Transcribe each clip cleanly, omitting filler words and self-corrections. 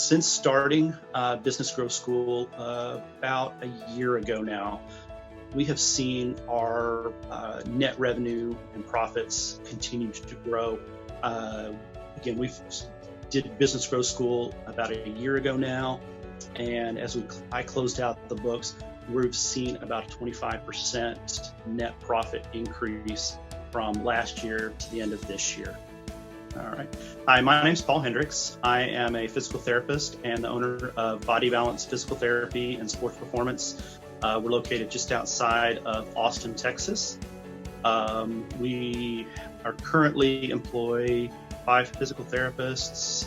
Since starting Business Growth School about a year ago now, we have seen our net revenue and profits continue to grow. Again, we did Business Growth School about a year ago now, and as I closed out the books, we've seen about a 25% net profit increase from last year to the end of this year. All right. Hi, my name's Paul Hendricks. I am a physical therapist and the owner of Body Balance Physical Therapy and Sports Performance. We're located just outside of Austin, Texas. We are currently employ 5 physical therapists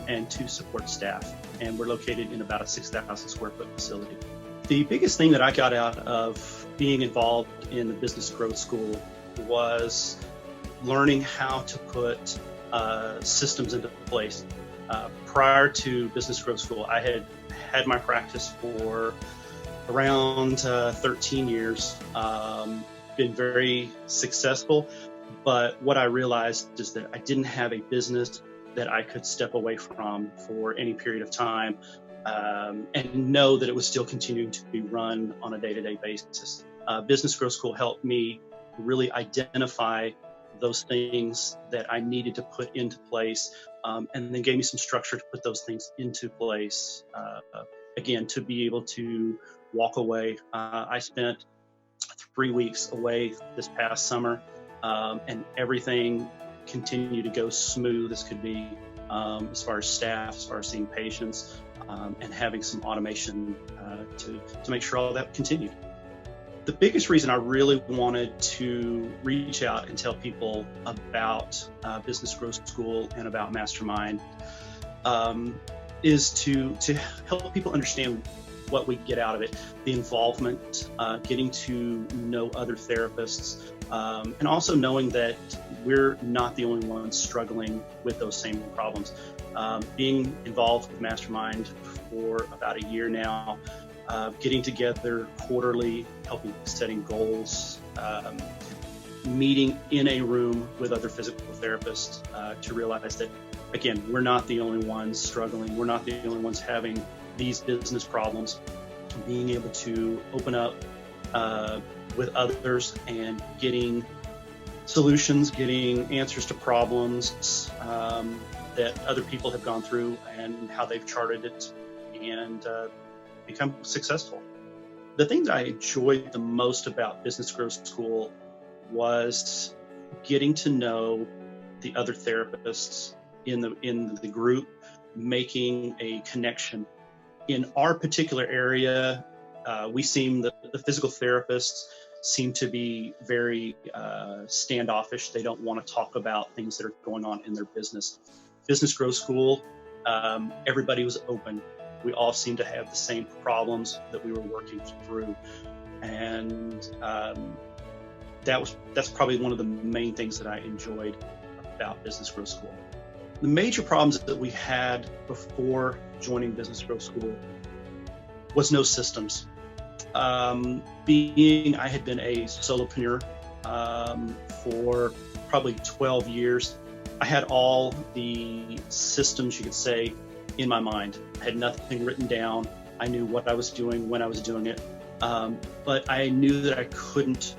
and 2 support staff, and we're located in about a 6,000 square foot facility. The biggest thing that I got out of being involved in the Business Growth School was learning how to put systems into place. Prior to Business Growth School, I had my practice for around 13 years, been very successful, but what I realized is that I didn't have a business that I could step away from for any period of time and know that it was still continuing to be run on a day-to-day basis. Business Growth School helped me really identify those things that I needed to put into place, and then gave me some structure to put those things into place, again, to be able to walk away. I spent 3 weeks away this past summer, and everything continued to go smooth as could be, as far as staff, as far as seeing patients, and having some automation to make sure all that continued. The biggest reason I really wanted to reach out and tell people about Business Growth School and about Mastermind is to help people understand what we get out of it, the involvement, getting to know other therapists, and also knowing that we're not the only ones struggling with those same problems. Being involved with Mastermind for about a year now, getting together quarterly, helping setting goals, meeting in a room with other physical therapists to realize that, again, we're not the only ones struggling. We're not the only ones having these business problems. Being able to open up with others and getting solutions, getting answers to problems that other people have gone through and how they've charted it and become successful. The thing that I enjoyed the most about Business Growth School was getting to know the other therapists in the group, making a connection. In our particular area, the physical therapists seem to be very standoffish. They don't want to talk about things that are going on in their business. Business Growth School, everybody was open. We all seemed to have the same problems that we were working through, and that's probably one of the main things that I enjoyed about Business Growth School. The major problems that we had before joining Business Growth School was no systems. I had been a solopreneur for probably 12 years, I had all the systems, you could say, in my mind. I had nothing written down. I knew what I was doing, when I was doing it. But I knew that I couldn't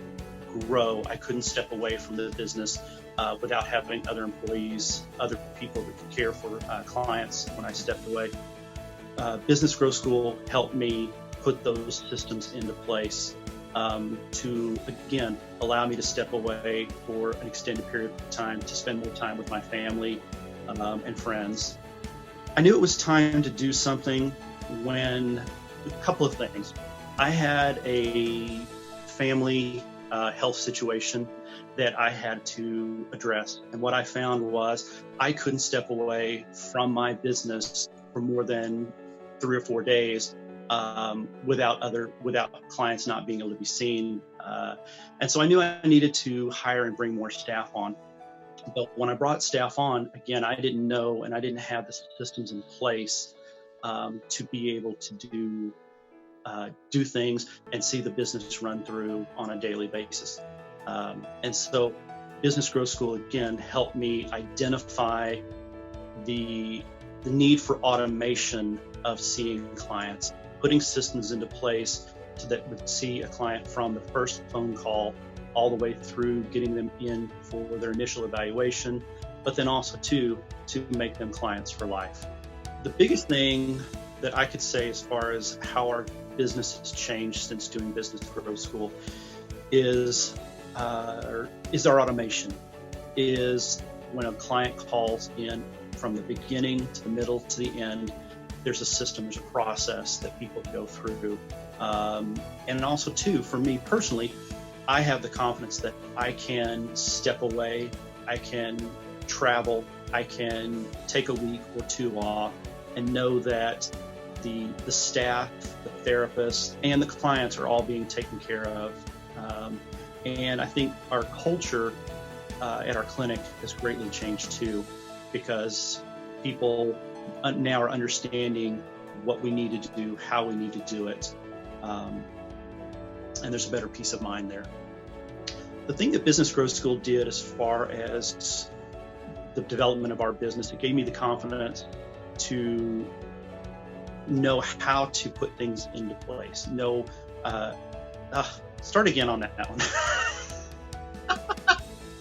grow. I couldn't step away from the business without having other employees, other people that could care for clients when I stepped away. Business Growth School helped me put those systems into place to, again, allow me to step away for an extended period of time, to spend more time with my family and friends. I knew it was time to do something when a couple of things. I had a family health situation that I had to address. And what I found was I couldn't step away from my business for more than 3 or 4 days without clients not being able to be seen. And so I knew I needed to hire and bring more staff on. But when I brought staff on, again, I didn't know and I didn't have the systems in place to be able to do things and see the business run through on a daily basis. And so Business Growth School, again, helped me identify the the need for automation of seeing clients, putting systems into place so that we see a client from the first phone call all the way through getting them in for their initial evaluation, but then also to make them clients for life. The biggest thing that I could say as far as how our business has changed since doing Business Growth School is our automation. Is when a client calls in, from the beginning to the middle to the end, there's a system, there's a process that people go through. And also too, for me personally, I have the confidence that I can step away, I can travel, I can take a week or two off and know that the staff, the therapists, and the clients are all being taken care of. And I think our culture at our clinic has greatly changed too, because people now are understanding what we need to do, how we need to do it, and there's a better peace of mind there. The thing that Business Growth School did as far as the development of our business, it gave me the confidence to know how to put things into place. Start again on that one.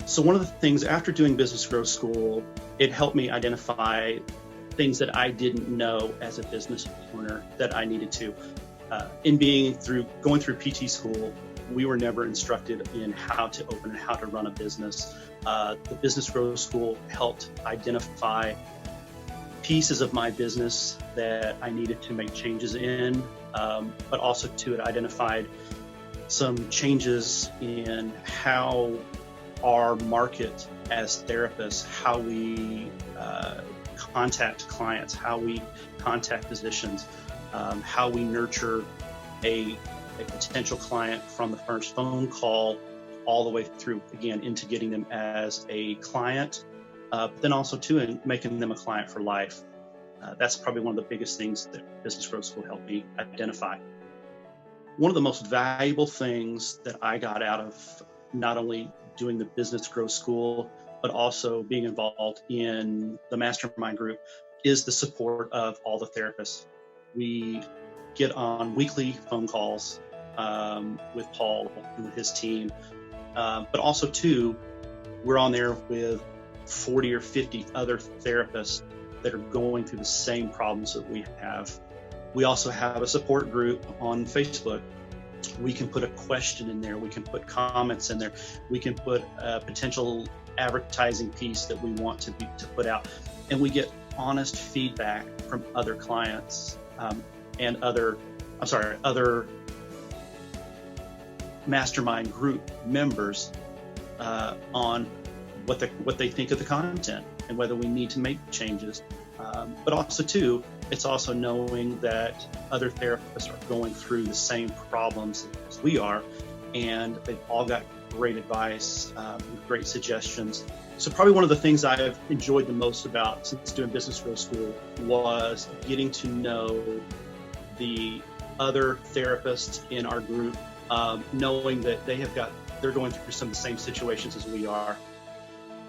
So one of the things after doing Business Growth School, it helped me identify things that I didn't know as a business owner that I needed to. Going through PT school, we were never instructed in how to open and how to run a business. The Business Growth School helped identify pieces of my business that I needed to make changes in, but also too, it identified some changes in how our market as therapists, how we contact clients, how we contact physicians, how we nurture a potential client from the first phone call all the way through, again, into getting them as a client, but then also too, in making them a client for life. That's probably one of the biggest things that Business Growth School helped me identify. One of the most valuable things that I got out of not only doing the Business Growth School, but also being involved in the mastermind group is the support of all the therapists. We get on weekly phone calls with Paul and with his team, but also too, we're on there with 40 or 50 other therapists that are going through the same problems that we have. We also have a support group on Facebook. We can put a question in there. We can put comments in there. We can put a potential advertising piece that we want to put out. And we get honest feedback from other clients and other mastermind group members on what they think of the content and whether we need to make changes. But also too, it's also knowing that other therapists are going through the same problems as we are, and they've all got great advice, great suggestions. So probably one of the things I've enjoyed the most about since doing Business Growth School was getting to know the other therapists in our group, knowing that they're going through some of the same situations as we are.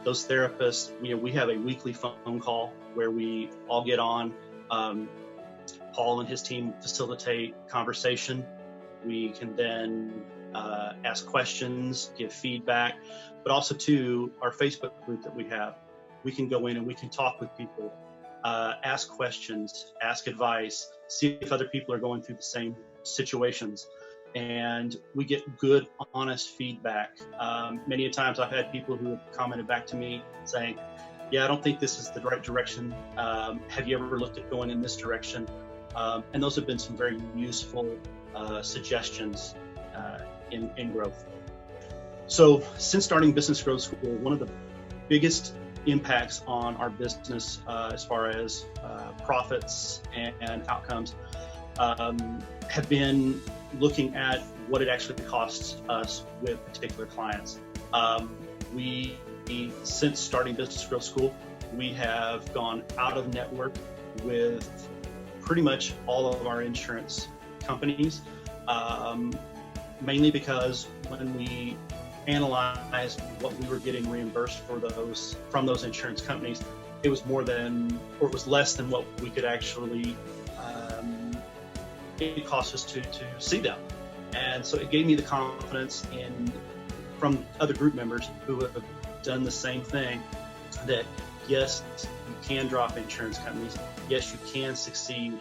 Those therapists, we have a weekly phone call where we all get on. Paul and his team facilitate conversation. We can then ask questions, give feedback, but also to our Facebook group that we have. We can go in and we can talk with people, ask questions, ask advice, see if other people are going through the same situations. And we get good, honest feedback. Many a times I've had people who have commented back to me saying, yeah, I don't think this is the right direction. Have you ever looked at going in this direction? And those have been some very useful suggestions in growth. So since starting Business Growth School, one of the biggest impacts on our business as far as profits and outcomes have been looking at what it actually costs us with particular clients. Since starting Business Growth School, we have gone out of network with pretty much all of our insurance companies, mainly because when we analyzed what we were getting reimbursed from those insurance companies, it was it was less than what we could actually, it cost us to see them. And so it gave me the confidence from other group members who have done the same thing, that yes, you can drop insurance companies. Yes, you can succeed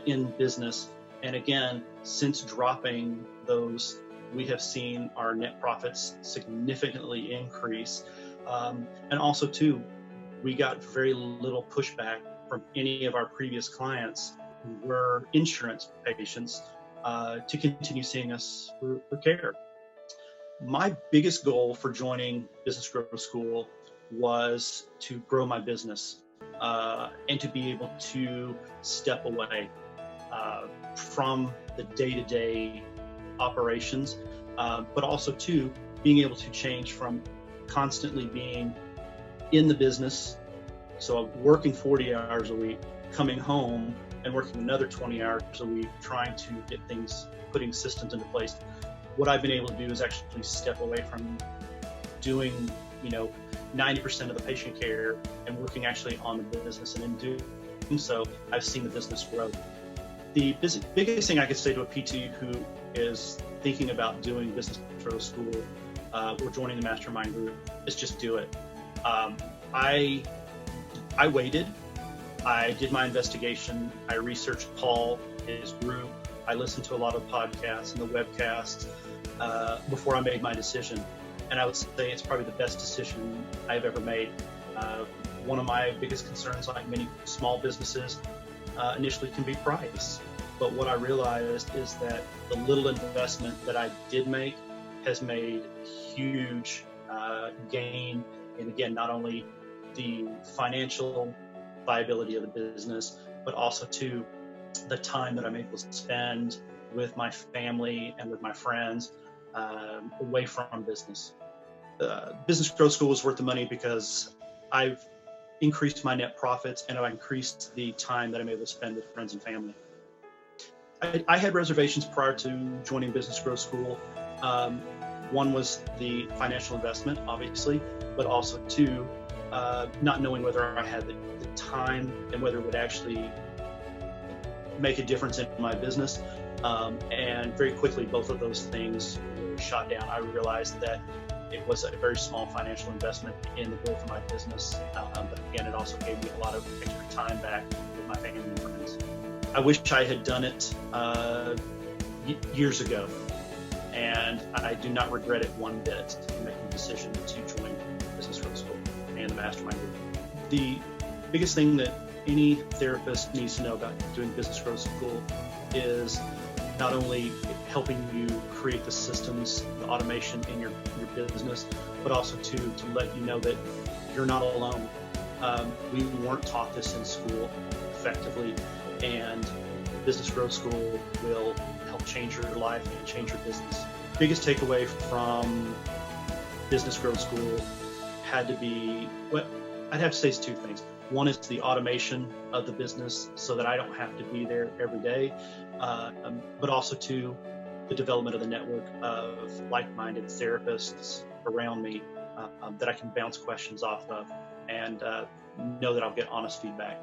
in business. And again, since dropping those, we have seen our net profits significantly increase. And also too, we got very little pushback from any of our previous clients who were insurance patients to continue seeing us for care. My biggest goal for joining Business Growth School was to grow my business and to be able to step away from the day-to-day operations, but also too, being able to change from constantly being in the business, so working 40 hours a week, coming home and working another 20 hours a week, trying to get things, putting systems into place. What I've been able to do is actually step away from doing, 90% of the patient care and working actually on the business. And in doing so, I've seen the business grow. The biggest thing I could say to a PT who is thinking about doing Business Growth School or joining the mastermind group is just do it. I waited. I did my investigation. I researched Paul, his group. I listened to a lot of podcasts and the webcasts before I made my decision. And I would say it's probably the best decision I've ever made. One of my biggest concerns, like many small businesses, initially can be price. But what I realized is that the little investment that I did make has made huge gain in, again, not only the financial viability of the business, but also too the time that I'm able to spend with my family and with my friends away from business. Business Growth School is worth the money because I've increased my net profits and I've increased the time that I'm able to spend with friends and family. I had reservations prior to joining Business Growth School. One was the financial investment, obviously, but also two, not knowing whether I had the time and whether it would actually make a difference in my business. And very quickly, both of those things were shot down. I realized that it was a very small financial investment in the growth of my business. But again, it also gave me a lot of extra time back with my family and friends. I wish I had done it years ago, and I do not regret it one bit in making the decision to join Business Growth School and the Mastermind Group. The biggest thing that any therapist needs to know about doing Business Growth School is not only helping you create the systems, the automation in your business, but also to let you know that you're not alone. We weren't taught this in school effectively, and Business Growth School will help change your life and change your business. Biggest takeaway from Business Growth School had to be, I'd have to say is two things. One is the automation of the business so that I don't have to be there every day, but also two, the development of the network of like-minded therapists around me that I can bounce questions off of and know that I'll get honest feedback.